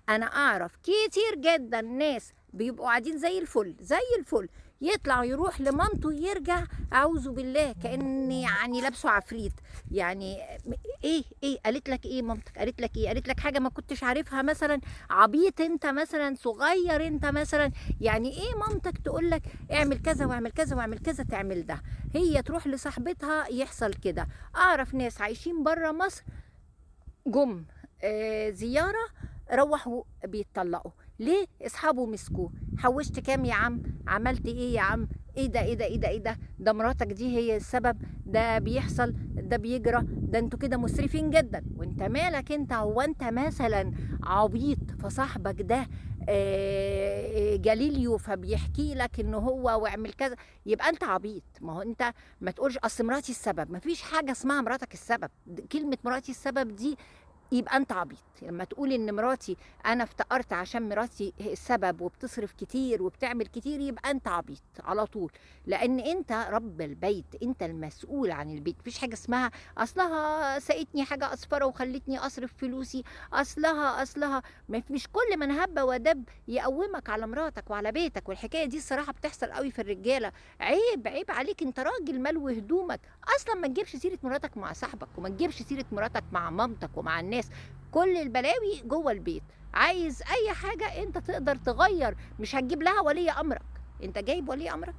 أنا أعرف كتير جدًا ناس بيبقوا قاعدين زي الفل، زي الفل، يطلع يروح لمامته يرجع أعوذ بالله كأن يعني لابسه عفريت، يعني إيه قالت لك إيه مامتك، قالت لك إيه، قالت لك حاجة ما كنتش عارفها مثلًا، عبيط أنت مثلًا، صغير أنت مثلًا، يعني إيه مامتك تقول لك اعمل كذا واعمل كذا واعمل كذا تعمل ده، هي تروح لصاحبتها يحصل كده، أعرف ناس عايشين برّه مصر جُم زيارة، روّحوا بيتطلّقوا، ليه؟ أصحابه مسكوه، حوّشت كام يا عم؟ عملت إيه يا عم؟ إيه ده، إيه ده، إيه ده، إيه ده؟ ده مراتك دي هي السبب، ده بيحصل، ده بيجرى، ده أنتم كده مسرفين جدًا، وأنت مالك أنت، هو أنت مثلًا عبيط فصاحبك ده جاليليو فبيحكي لك إن هو واعمل كذا، يبقى أنت عبيط، ما هو أنت ما تقولش أصل مراتي السبب، ما فيش حاجة اسمها مراتك السبب، كلمة مراتي السبب دي يبقى أنت عبيط، لمّا تقول إن مراتي أنا افتقرت عشان مراتي هي السبب وبتصرف كتير وبتعمل كتير، يبقى أنت عبيط على طول، لإن أنت رب البيت، أنت المسؤول عن البيت، ما فيش حاجة اسمها أصلها ساقتني حاجة قصفرة وخلّتني أصرف فلوسي، أصلها، ما مش كل من هَب ودَب يقوّمك على مراتك وعلى بيتك، والحكاية دي الصراحة بتحصل أوي في الرجالة، عيب عليك أنت راجل ملْو هدومك، أصلًا ما تجيبش سيرة مراتك مع صاحبك، وما تجيبش سيرة مراتك مع مامتك ومع الناس، كل البلاوي جوّه البيت، عايز أي حاجة أنت تقدر تغيّر، مش هتجيب لها ولي أمرك، أنت جايب ولي أمرك؟